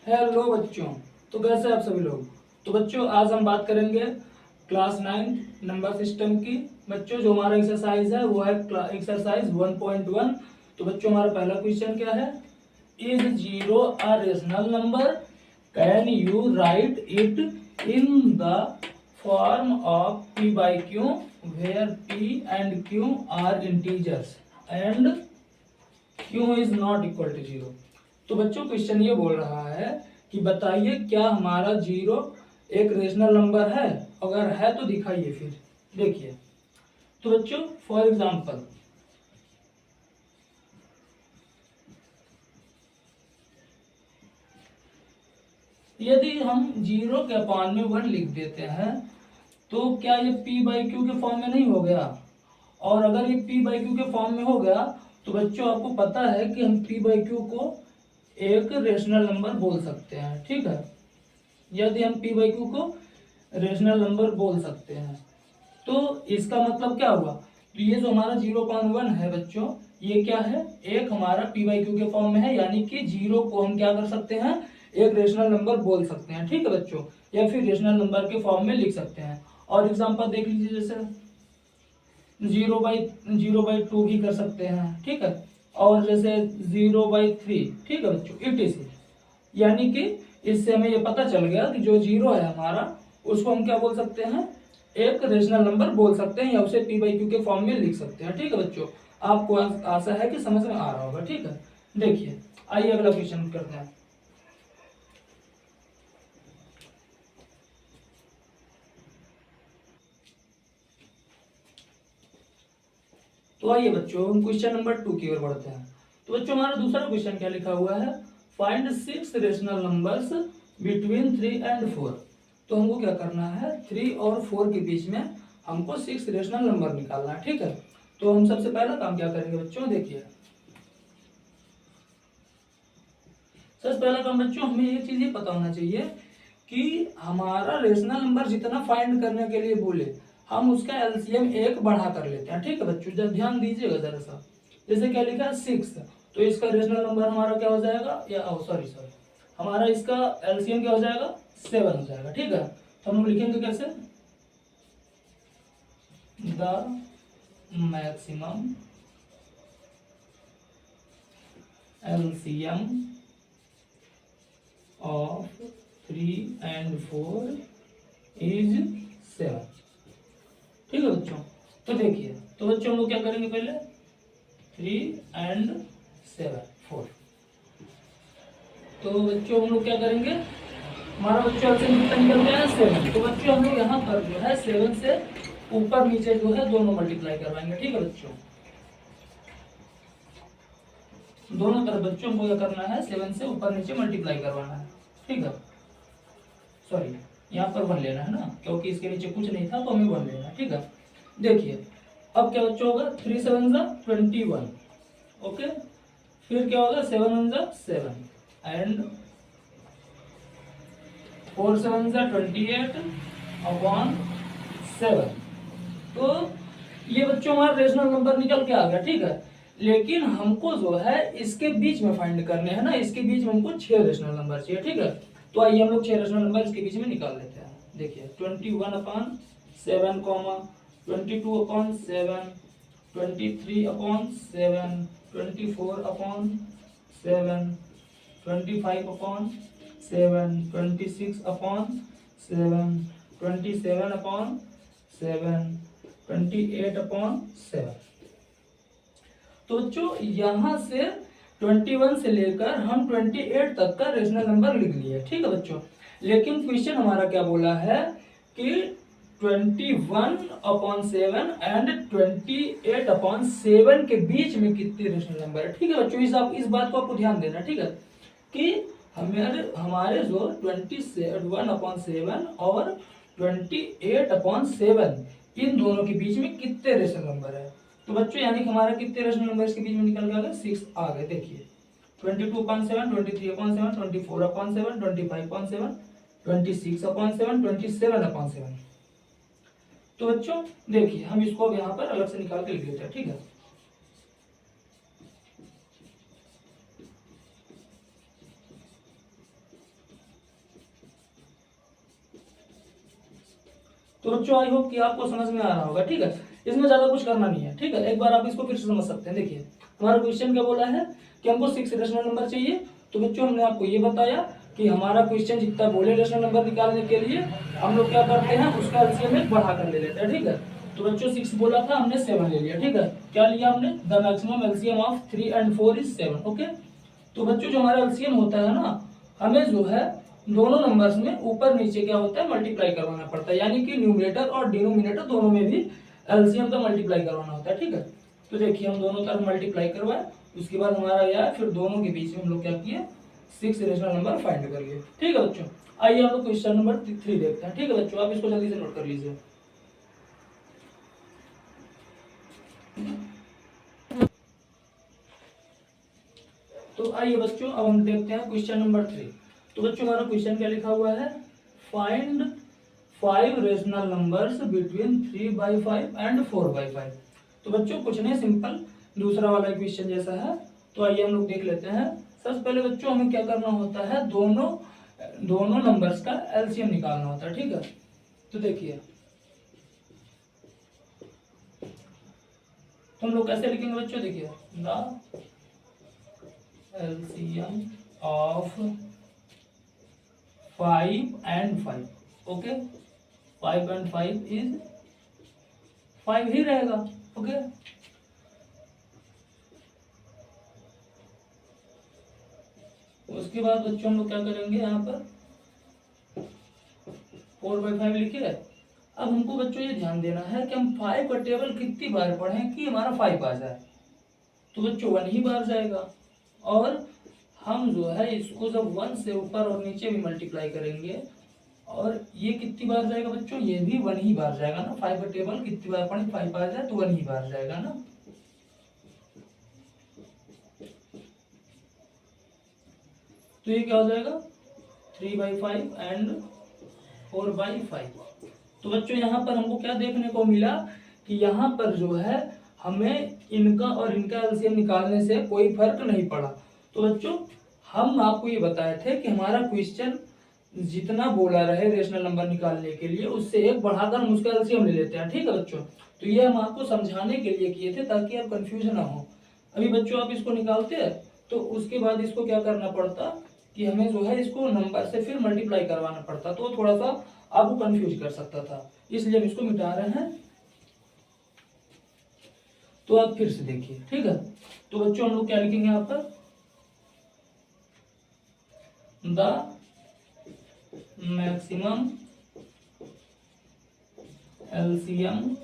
Hello बच्चों, तो कैसे आप सभी लोग। तो बच्चों आज हम बात करेंगे क्लास 9 नंबर सिस्टम की। बच्चों जो हमारा एक्सरसाइज है वो है एक्सरसाइज 1.1। तो बच्चों हमारा पहला क्वेश्चन क्या है, is zero a rational number, can you write it in the form of p by q where p and q are integers and q is not equal to zero. तो बच्चों question ये बोल रहा है कि बताइए क्या हमारा जीरो एक रेशनल नंबर है, अगर है तो दिखाइए। फिर देखिए, तो बच्चों फॉर एग्जांपल यदि हम जीरो के अपान में 1 लिख देते हैं तो क्या ये p बाई क्यू के फॉर्म में नहीं हो गया। और अगर ये p बाई क्यू के फॉर्म में हो गया तो बच्चों आपको पता है कि हम p बाई क्यू को एक रेशनल नंबर बोल सकते हैं। ठीक है, यदि हम p बाई क्यू को रेशनल नंबर बोल सकते हैं तो इसका मतलब क्या हुआ, तो ये जो हमारा 0.1 है बच्चों, ये क्या है, एक हमारा p बाई क्यू के फॉर्म में है, यानी कि जीरो को हम क्या कर सकते हैं, एक रेशनल नंबर बोल सकते हैं। ठीक है बच्चों, या फिर रेशनल नंबर के फॉर्म में लिख सकते हैं। और एग्जांपल देख लीजिए, जैसे 0/2 भी कर सकते हैं। ठीक है, और जैसे 0/3। ठीक है बच्चों, etc। यानी कि इससे हमें ये पता चल गया कि जो जीरो है हमारा, उसको हम क्या बोल सकते हैं, एक रेशनल नंबर बोल सकते हैं, या उसे p बाई क्यू के फॉर्म में लिख सकते हैं। ठीक है बच्चों, आपको आशा है कि समझ में आ रहा होगा। ठीक है, देखिए आइए अगला क्वेश्चन करते हैं। तो आइए बच्चों हम क्वेश्चन नंबर 2 की ओर बढ़ते हैं। तो बच्चों हमारा दूसरा क्वेश्चन क्या लिखा हुआ है, find 6 rational numbers between 3 and 4। तो हमको क्या करना है, 3 और 4 के बीच में हमको 6 रेशनल नंबर निकालना है। ठीक है, तो हम सबसे पहला काम क्या करेंगे बच्चों, देखिए सबसे पहला काम बच्चों हमें ये चीज पता होना चाहिए कि हमारा रेशनल नंबर जितना फाइंड करने के लिए बोले हम उसका एलसीएम 1 बढ़ा कर लेते हैं। ठीक है बच्चों, जब ध्यान दीजिएगा जरा सा, जैसे क्या लिखा है 6, तो इसका रेशनल नंबर हमारा क्या हो जाएगा, या सॉरी हमारा इसका एलसीएम क्या हो जाएगा, 7 हो जाएगा। ठीक है, तो हम लोग लिखेंगे कैसे, the maximum LCM of 3 and 4 is 7। ठीक है बच्चों, तो देखिए, तो बच्चों हम लोग क्या करेंगे, पहले 3 and 7 4। तो बच्चों हम लोग क्या करेंगे, हमारा बच्चों से कितना निकल गया है 7। तो बच्चों हम लोग यहाँ पर जो है 7 से ऊपर नीचे जो है दोनों मल्टीप्लाई करवाएंगे। ठीक है बच्चों, दोनों तरफ बच्चों को क्या करना है, 7 से ऊपर नीचे मल्टीप्लाई करवाना है। ठीक है, सॉरी यहाँ पर 1 लेना है ना, क्योंकि इसके नीचे कुछ नहीं था तो हमें 1 लेना है। ठीक है, देखिए अब क्या बच्चों होगा, 3 7 21। ओके, फिर क्या होगा, 7 7 एंड 4 7 28 अपॉन 7। तो ये बच्चों हमारा रेशनल नंबर निकल के आ गया। ठीक है, लेकिन हमको जो है इसके बीच में फाइंड करने हैं ना, इसके बीच में हमको 6 रेशनल नंबर चाहिए। ठीक है, तो आइए हम लोग 6 रेशनल नंबर इसके बीच में निकाल लेते हैं। देखिए 21/7, 22/7, 23/7, 24/7, 25/7, 26/7, 27/7, 28/7। तो बच्चों यहाँ से 21 से लेकर हम 28 तक का रेशनल नंबर लिख लिए। ठीक है बच्चों, लेकिन क्वेश्चन हमारा क्या बोला है कि 21/7 एंड 28/7 के बीच में कितने रेशनल नंबर है। ठीक है बच्चों, इस बात को आपको ध्यान देना। ठीक है, कि हमारे जो 21/7 और 28/7 इन दोनों के बीच में कितने रेशनल नंबर है। तो बच्चों यानी कि हमारा कितने रेशनल नंबर इसके बीच में निकल गया, 6 आ गए। देखिए 22/7, 23/7, 24/7, 25/7, 26/7, 27/7। तो बच्चों देखिए हम इसको अब यहाँ पर अलग से निकाल के लिख लेते हैं। ठीक है, तो बच्चों आई होप कि आपको समझ में आ रहा होगा, ठीक है। इसमें ज्यादा कुछ करना नहीं है, ठीक है। एक बार आप इसको फिर से समझ सकते हैं। देखिए हमारा क्वेश्चन क्या बोला है कि हमको 6 रेशनल नंबर चाहिए। तो बच्चों हमने आपको ये बताया कि हमारा क्वेश्चन जितना बोले रेशनल नंबर निकालने के लिए हम लोग क्या करते हैं, उसका एलसीएम में बढ़ा कर ले लेते हैं, ठीक है। तो बच्चों 6 बोला था, हमने 7 ले लिया, ठीक है। क्या लिया हमने, the maximum LCM of 3 and 4 is 7, okay. तो बच्चों जो हमारा एलसीएम होता है ना, हमें जो है दोनों नंबर्स में ऊपर नीचे क्या होता है, मल्टीप्लाई करवाना पड़ता है, यानी कि न्यूमरेटर और डिनोमिनेटर दोनों में भी एलसीएम का मल्टीप्लाई करवाना होता है, ठीक है। तो देखिए हम दोनों तरफ मल्टीप्लाई करवाए, उसके बाद हमारा यह फिर दोनों के बीच में हम लोग क्या किए, 6 रेशनल नंबर फाइंड कर लिए, ठीक है बच्चों। आइए हम लोग क्वेश्चन नंबर 3 देखते हैं, ठीक है बच्चों। आप इसको जल्दी से नोट कर लीजिए। तो आइए बच्चों अब हम देखते हैं क्वेश्चन नंबर 3। तो बच्चों हमारा क्वेश्चन क्या लिखा हुआ है, find 5 rational numbers between 3/5 and 4/5। तो बच्चों कुछ नहीं, सिंपल दूसरा वाला क्वेश्चन जैसा है। तो आइए हम लोग देख लेते हैं। सबसे पहले बच्चों हमें क्या करना होता है, दोनों नंबर्स का एलसीएम निकालना होता है, ठीक है। तो देखिए तो हम लोग कैसे लिखेंगे बच्चों, देखिए the LCM of 5 and 5, okay. 5 and 5 is 5 ही रहेगा, ओके। उसके बाद बच्चों हम लोग क्या करेंगे, यहाँ पर 4/5 लिखे। अब हमको बच्चों ये ध्यान देना है कि हम 5 का टेबल कितनी बार पढ़ें कि हमारा 5 आ जाए। तो बच्चों 1 ही बार जाएगा, और हम जो है इसको जब 1 से ऊपर और नीचे भी मल्टीप्लाई करेंगे, और ये कितनी बार जाएगा बच्चों, ये भी 1 ही बार जाएगा ना। 5 का टेबल कितनी बार पढ़ें, 5 आ जाए तो 1 ही बार जाएगा ना। तो ये क्या हो जाएगा, 3/5 and 4/5। तो बच्चों यहाँ पर हमको क्या देखने को मिला कि यहाँ पर जो है हमें इनका और इनका एलसीएम निकालने से कोई फर्क नहीं पड़ा। तो बच्चों हम आपको ये बताए थे कि हमारा क्वेश्चन जितना बोला रहे रेशनल नंबर निकालने के लिए, उससे एक बढ़ाकर हम उसका एलसीएम ले लेते हैं, ठीक है बच्चों। तो ये हम आपको समझाने के लिए किए थे ताकि आप कंफ्यूज ना हो। अभी बच्चों आप इसको निकालते हैं तो उसके बाद इसको क्या करना पड़ता कि हमें जो है इसको नंबर से फिर मल्टीप्लाई करवाना पड़ता, तो थोड़ा सा आपको कंफ्यूज कर सकता था, इसलिए हम इसको मिटा रहे हैं। तो आप फिर से देखिए, ठीक है। तो बच्चों हम लोग क्या लिखेंगे यहाँ पर, the maximum LCM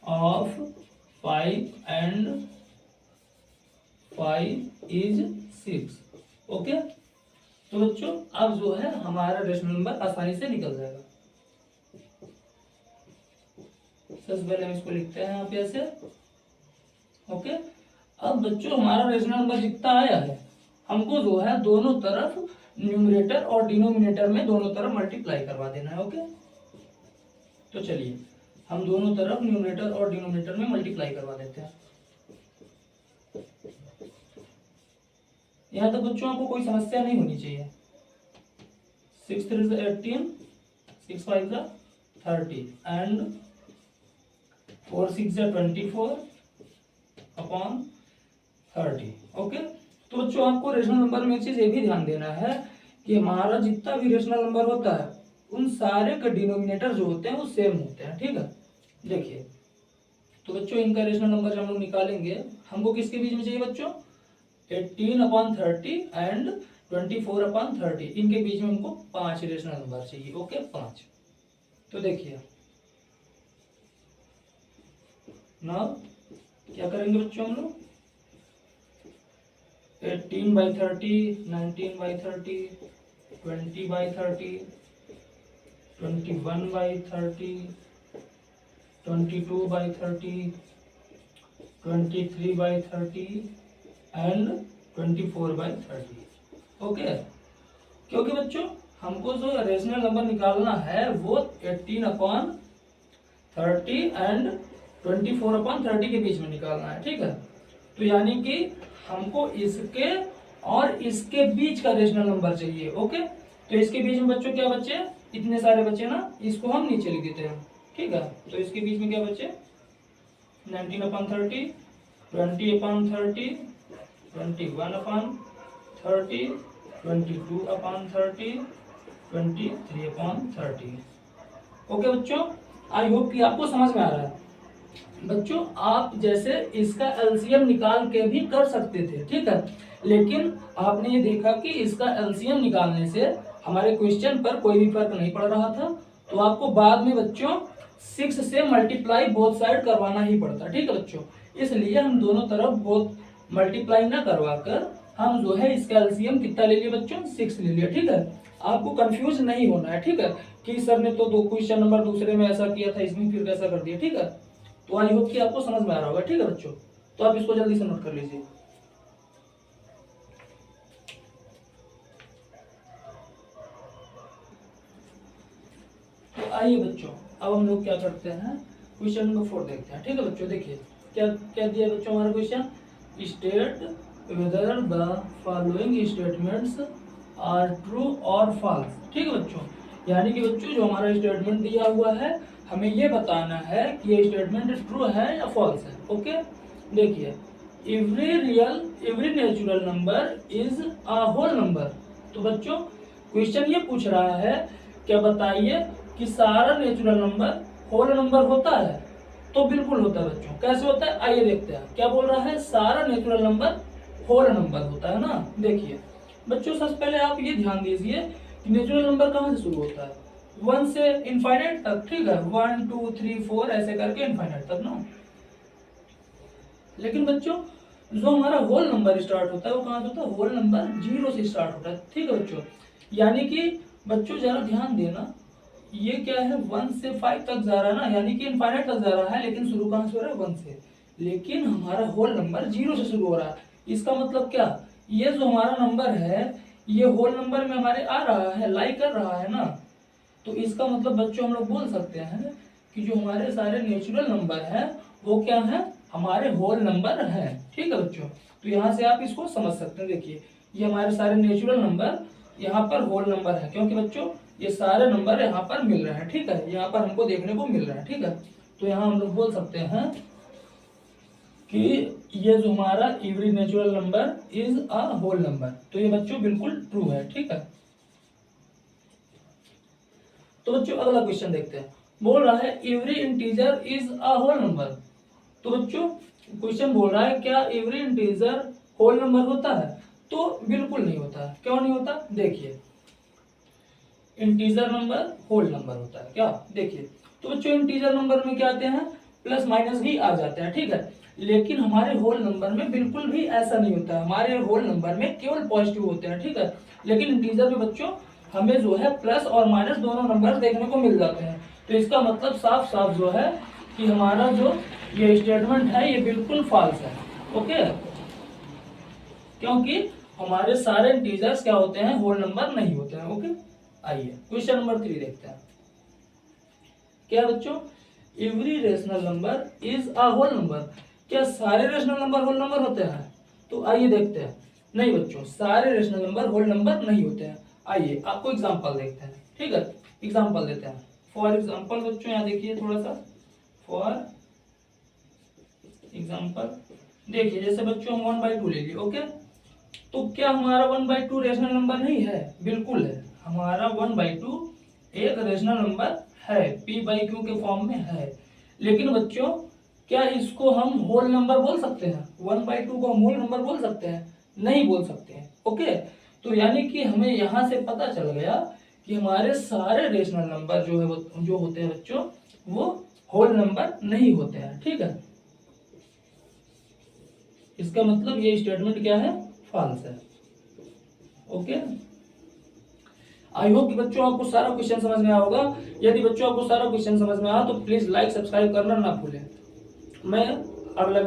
of 5 and 5 is 6, okay. तो बच्चों अब जो है हमारा रेशनल नंबर आसानी से निकल जाएगा। सबसे पहले हम इसको लिखते हैं यहाँ पे ऐसे, ओके। अब बच्चों हमारा रेशनल नंबर जितना आया है, हमको जो है दोनों तरफ न्यूमरेटर और डिनोमिनेटर में दोनों तरफ मल्टीप्लाई करवा देना है, ओके। तो चलिए हम दोनों तरफ न्यूमरेटर और डिनोमिनेटर में मल्टीप्लाई करवा देते हैं। यहाँ तक बच्चों आपको कोई समस्या नहीं होनी चाहिए। 6 3 is 18, 6 5 is 30 and 4 6 is 24 upon 30, okay. तो बच्चों आपको रेशनल नंबर में एक चीज ये भी ध्यान देना है कि हमारा जितना भी रेशनल नंबर होता है उन सारे के डिनोमिनेटर जो होते हैं वो सेम होते हैं, ठीक है। देखिए तो बच्चों इनका रेशनल नंबर जब हम लोग निकालेंगे, हमको किसके बीच में चाहिए बच्चों, 18/30 एंड 24/30, इनके बीच में हमको 5 रेशनल नंबर चाहिए, ओके 5। तो देखिए ना क्या करेंगे बच्चों, हम लोग 18/30, 19/30, 20/30, 21/30, 22/30, 23/30 एंड 24/30, ओके। क्योंकि बच्चों हमको जो रेशनल नंबर निकालना है वो 18/30 एंड 24/30 के बीच में निकालना है, ठीक है। तो यानी कि हमको इसके और इसके बीच का रेशनल नंबर चाहिए, ओके। तो इसके बीच में बच्चों क्या बचे, इतने सारे बचे ना, इसको हम नीचे लिख देते हैं, ठीक है। तो इसके बीच में क्या बचे, 19/30, 20/30, 21/30, 22/30, 23/30। ओके बच्चों, आई होप कि आपको समझ में आ रहा है। बच्चों आप जैसे इसका एलसीएम निकाल के भी कर सकते थे, ठीक है, लेकिन आपने ये देखा कि इसका एलसीएम निकालने से हमारे क्वेश्चन पर कोई भी फर्क नहीं पड़ रहा था, तो आपको बाद में बच्चों 6 से मल्टीप्लाई बोथ साइड करवाना ही पड़ता, ठीक है बच्चों। इसलिए हम दोनों तरफ बोथ मल्टीप्लाई ना करवा कर हम जो है इसका एलसीएम कितना ले लिए बच्चों, 6 ले लिया, ठीक है। आपको कंफ्यूज नहीं होना है, ठीक है, कि सर ने तो दो क्वेश्चन नंबर दूसरे में ऐसा किया था, इसमें फिर कैसा कर दिया, ठीक है। तो आई होप कि आपको समझ में आ रहा होगा, ठीक है बच्चों। तो आप इसको जल्दी से नोट कर लीजिए। तो आइए बच्चों, अब हम लोग क्या करते हैं, क्वेश्चन नंबर 4 देखते हैं, ठीक है बच्चों। देखिए क्या क्या दिया बच्चों हमारा question, state whether the following statements are true और फॉल्स, ठीक है बच्चों। यानी कि बच्चों जो हमारा स्टेटमेंट दिया हुआ है, हमें ये बताना है कि ये स्टेटमेंट ट्रू है या फॉल्स है। ओके, देखिए every natural number is a whole number. तो बच्चों क्वेश्चन ये पूछ रहा है, क्या बताइए कि सारा नेचुरल नंबर होल नंबर होता है। तो बिल्कुल होता है बच्चों। कैसे होता है, आइए देखते हैं। क्या बोल रहा है, सारा नेचुरल नंबर होल नंबर होता है ना। देखिए बच्चों सबसे पहले आप ये ध्यान दीजिए कि नेचुरल नंबर कहाँ से शुरू होता है, 1 से इनफाइनाइट तक, ठीक है, 1 2 3 4 ऐसे करके इनफाइनाइट तक ना। लेकिन बच्चों जो हमारा होल नंबर स्टार्ट होता है वो कहाँ से होता है, होल नंबर 0 से स्टार्ट होता है, ठीक है बच्चों। यानी कि बच्चों जरा ध्यान देना, ये क्या है 1 से 5 तक जा रहा है ना, यानी कि इनफाइनाइट तक जा रहा है, लेकिन शुरू कहाँ से हो रहा है, 1 से। लेकिन हमारा होल नंबर 0 से शुरू हो रहा है। इसका मतलब क्या, ये जो हमारा नंबर है ये होल नंबर में हमारे आ रहा है, लाई कर रहा है ना। तो इसका मतलब बच्चों हम लोग बोल सकते हैं कि जो हमारे सारे नेचुरल नंबर है वो क्या है, हमारे होल नंबर है, ठीक है बच्चों। तो यहाँ से आप इसको समझ सकते हैं। देखिए ये हमारे सारे नेचुरल नंबर यहाँ पर होल नंबर है, क्योंकि बच्चों ये सारे नंबर यहाँ पर मिल रहे हैं, ठीक है, यहाँ पर हमको देखने को मिल रहा है, ठीक है। तो यहाँ हम लोग बोल सकते हैं कि ये जो हमारा every natural number is a whole number. तो ये बच्चों बिल्कुल ट्रू है, ठीक है। तो बच्चों अगला क्वेश्चन देखते हैं। बोल रहा है every integer is a whole number. तो बच्चों क्वेश्चन बोल रहा है क्या एवरी इंटीजर होल नंबर होता है। तो बिल्कुल नहीं होता है। क्यों नहीं होता, देखिए इंटीजर नंबर होल नंबर होता है क्या, देखिए। तो बच्चों इंटीजर नंबर में क्या आते हैं, प्लस माइनस भी आ जाते हैं, ठीक है। लेकिन हमारे होल नंबर में बिल्कुल भी ऐसा नहीं होता है। हमारे होल नंबर में केवल पॉजिटिव होते हैं, ठीक है। लेकिन इंटीजर में बच्चों हमें जो है प्लस और माइनस दोनों नंबर देखने को मिल जाते हैं। तो इसका मतलब साफ साफ जो है कि हमारा जो ये स्टेटमेंट है ये बिल्कुल फॉल्स है। ओके, क्योंकि हमारे सारे इंटीजर्स क्या होते हैं, होल नंबर नहीं होते हैं। ओके, आइए क्वेश्चन नंबर 3 देखते हैं। क्या बच्चों, every rational number is a whole number. क्या सारे रेशनल नंबर होल नंबर होते हैं। तो आइए देखते हैं। नहीं बच्चों, सारे रेशनल नंबर होल नंबर नहीं होते हैं। आइए आपको एग्जांपल देखते हैं, ठीक है। एग्जांपल देते हैं। फॉर एग्जांपल बच्चों यहाँ देखिए थोड़ा सा, फॉर एग्जांपल देखिए, जैसे बच्चों हम 1/2 ले लिए। ओके, तो क्या हमारा 1/2 रेशनल नंबर नहीं है, बिल्कुल है। हमारा 1/2 एक रेशनल नंबर है, p/q के फॉर्म में है। लेकिन बच्चों क्या इसको हम होल नंबर बोल सकते हैं, 1/2 को हम होल नंबर बोल सकते हैं, नहीं बोल सकते हैं। ओके, तो यानी कि हमें यहाँ से पता चल गया कि हमारे सारे रेशनल नंबर जो है जो होते हैं बच्चों वो होल नंबर नहीं होते हैं, ठीक है। इसका मतलब ये स्टेटमेंट क्या है, फॉल्स है। ओके, आई होप कि बच्चों आपको सारा क्वेश्चन समझ में आया होगा। यदि बच्चों आपको सारा क्वेश्चन समझ में आया तो प्लीज लाइक सब्सक्राइब करना ना भूलें। मैं अगला